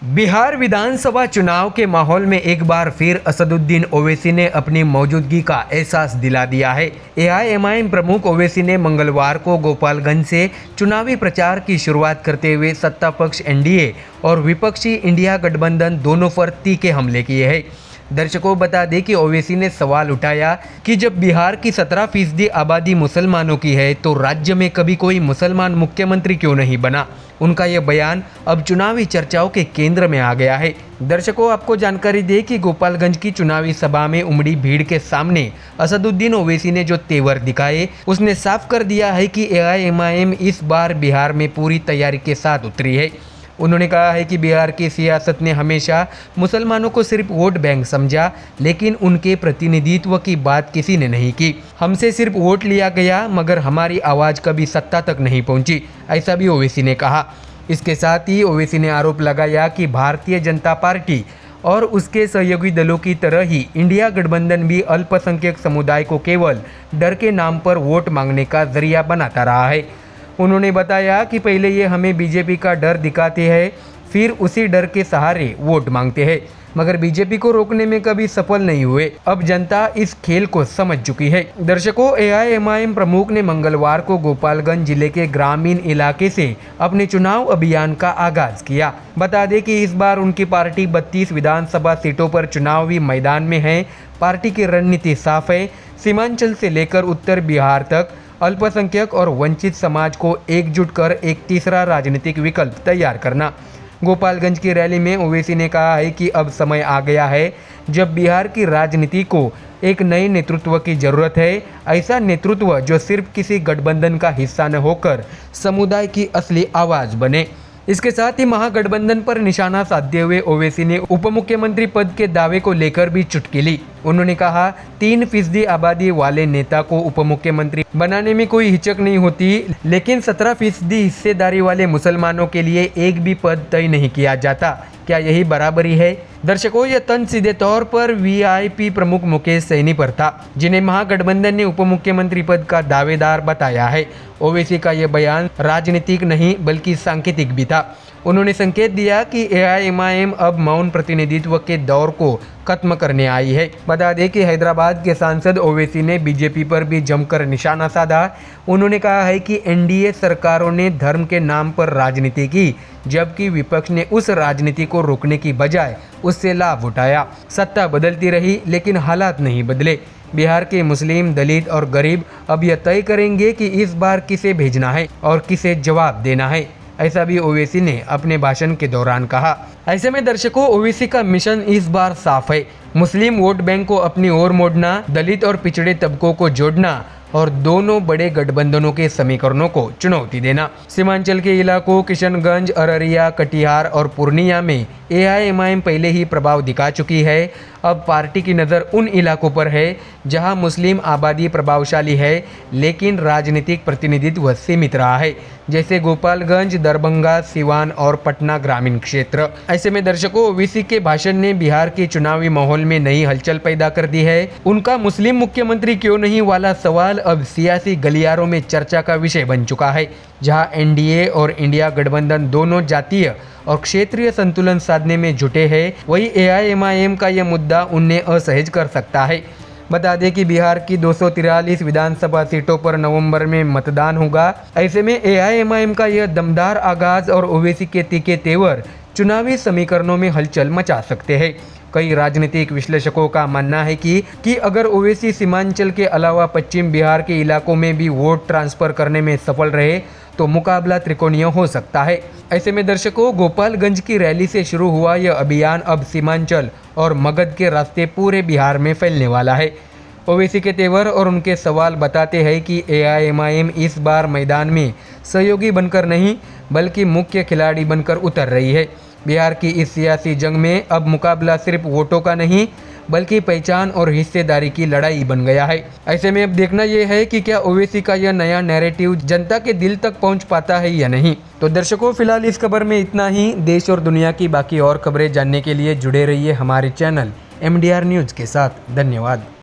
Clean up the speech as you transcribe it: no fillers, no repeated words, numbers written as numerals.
बिहार विधानसभा चुनाव के माहौल में एक बार फिर असदुद्दीन ओवैसी ने अपनी मौजूदगी का एहसास दिला दिया है। एआईएमआईएम प्रमुख ओवैसी ने मंगलवार को गोपालगंज से चुनावी प्रचार की शुरुआत करते हुए सत्ता पक्ष एनडीए और विपक्षी इंडिया गठबंधन दोनों पर तीखे हमले किए हैं। दर्शकों, बता दें कि ओवैसी ने सवाल उठाया कि जब बिहार की 17% आबादी मुसलमानों की है तो राज्य में कभी कोई मुसलमान मुख्यमंत्री क्यों नहीं बना। उनका यह बयान अब चुनावी चर्चाओं के केंद्र में आ गया है। दर्शकों, आपको जानकारी दें कि गोपालगंज की चुनावी सभा में उमड़ी भीड़ के सामने असदुद्दीन ओवैसी ने जो तेवर दिखाए, उसने साफ कर दिया है कि एआईएमआईएम इस बार बिहार में पूरी तैयारी के साथ उतरी है। उन्होंने कहा है कि बिहार की सियासत ने हमेशा मुसलमानों को सिर्फ वोट बैंक समझा, लेकिन उनके प्रतिनिधित्व की बात किसी ने नहीं की। हमसे सिर्फ वोट लिया गया, मगर हमारी आवाज़ कभी सत्ता तक नहीं पहुंची, ऐसा भी ओवैसी ने कहा। इसके साथ ही ओवैसी ने आरोप लगाया कि भारतीय जनता पार्टी और उसके सहयोगी दलों की तरह ही इंडिया गठबंधन भी अल्पसंख्यक समुदाय को केवल डर के नाम पर वोट मांगने का जरिया बनाता रहा है। उन्होंने बताया कि पहले ये हमें बीजेपी का डर दिखाते हैं, फिर उसी डर के सहारे वोट मांगते हैं, मगर बीजेपी को रोकने में कभी सफल नहीं हुए। अब जनता इस खेल को समझ चुकी है। दर्शकों, एआईएमआईएम प्रमुख ने मंगलवार को गोपालगंज जिले के ग्रामीण इलाके से अपने चुनाव अभियान का आगाज किया। बता दें कि इस बार उनकी पार्टी 32 विधानसभा सीटों पर चुनावी मैदान में है। पार्टी की रणनीति साफ है, सीमांचल से लेकर उत्तर बिहार तक अल्पसंख्यक और वंचित समाज को एकजुट कर एक तीसरा राजनीतिक विकल्प तैयार करना। गोपालगंज की रैली में ओवैसी ने कहा है कि अब समय आ गया है जब बिहार की राजनीति को एक नए नेतृत्व की जरूरत है। ऐसा नेतृत्व जो सिर्फ किसी गठबंधन का हिस्सा न होकर समुदाय की असली आवाज़ बने। इसके साथ ही महागठबंधन पर निशाना साधते हुए ओवैसी ने उप मुख्यमंत्री पद के दावे को लेकर भी चुटकी ली। उन्होंने कहा, 3% आबादी वाले नेता को उप मुख्यमंत्री बनाने में कोई हिचक नहीं होती, लेकिन 17% हिस्सेदारी वाले मुसलमानों के लिए एक भी पद तय नहीं किया जाता। क्या यही बराबरी है? दर्शकों, यह तंज सीधे तौर पर वीआईपी प्रमुख मुकेश सहनी पर था, जिन्हें महागठबंधन ने उप मुख्यमंत्री पद का दावेदार बताया है। ओवैसी का यह बयान राजनीतिक नहीं बल्कि सांकेतिक भी था। उन्होंने संकेत दिया कि एआईएमआईएम अब मौन प्रतिनिधित्व के दौर को खत्म करने आई है। बता दें कि हैदराबाद के सांसद ओवैसी ने बीजेपी पर भी जमकर निशाना साधा। उन्होंने कहा है कि एनडीए सरकारों ने धर्म के नाम पर राजनीति की, जबकि विपक्ष ने उस राजनीति को रोकने की बजाय उससे लाभ उठाया। सत्ता बदलती रही, लेकिन हालात नहीं बदले। बिहार के मुस्लिम, दलित और गरीब अब यह तय करेंगे कि इस बार किसे भेजना है और किसे जवाब देना है, ऐसा भी ओवैसी ने अपने भाषण के दौरान कहा। ऐसे में दर्शकों, ओवैसी का मिशन इस बार साफ है, मुस्लिम वोट बैंक को अपनी ओर मोड़ना, दलित और पिछड़े तबकों को जोड़ना और दोनों बड़े गठबंधनों के समीकरणों को चुनौती देना। सीमांचल के इलाकों किशनगंज, अररिया, कटिहार और पूर्णिया में एआईएमआईएम पहले ही प्रभाव दिखा चुकी है। अब पार्टी की नज़र उन इलाकों पर है जहां मुस्लिम आबादी प्रभावशाली है, लेकिन राजनीतिक प्रतिनिधित्व सीमित रहा है, जैसे गोपालगंज, दरभंगा, सिवान और पटना ग्रामीण क्षेत्र। ऐसे में दर्शकों, ओवैसी के भाषण ने बिहार के चुनावी माहौल में नई हलचल पैदा कर दी है। उनका मुस्लिम मुख्यमंत्री क्यों नहीं वाला सवाल अब सियासी गलियारों में चर्चा का विषय बन चुका है। जहां एनडीए और इंडिया गठबंधन दोनों जातीय और क्षेत्रीय संतुलन साधने में जुटे हैं, वही एआईएमआईएम का यह मुद्दा उन्हें असहज कर सकता है। बता दें कि बिहार की 243 विधानसभा सीटों पर नवंबर में मतदान होगा। ऐसे में एआईएमआईएम का यह दमदार आगाज और ओवैसी के तीखे तेवर चुनावी समीकरणों में हलचल मचा सकते हैं। कई राजनीतिक विश्लेषकों का मानना है कि अगर ओवैसी सीमांचल के अलावा पश्चिम बिहार के इलाकों में भी वोट ट्रांसफर करने में सफल रहे तो मुकाबला त्रिकोणीय हो सकता है। ऐसे में दर्शकों, गोपालगंज की रैली से शुरू हुआ यह अभियान अब सीमांचल और मगध के रास्ते पूरे बिहार में फैलने वाला है। ओवैसी के तेवर और उनके सवाल बताते हैं कि एआईएमआईएम इस बार मैदान में सहयोगी बनकर नहीं बल्कि मुख्य खिलाड़ी बनकर उतर रही है। बिहार की इस सियासी जंग में अब मुकाबला सिर्फ वोटों का नहीं बल्कि पहचान और हिस्सेदारी की लड़ाई बन गया है। ऐसे में अब देखना यह है कि क्या ओवैसी का यह नया नैरेटिव जनता के दिल तक पहुंच पाता है या नहीं। तो दर्शकों, फिलहाल इस खबर में इतना ही। देश और दुनिया की बाकी और खबरें जानने के लिए जुड़े रहिए हमारे चैनल MDR न्यूज़ के साथ। धन्यवाद।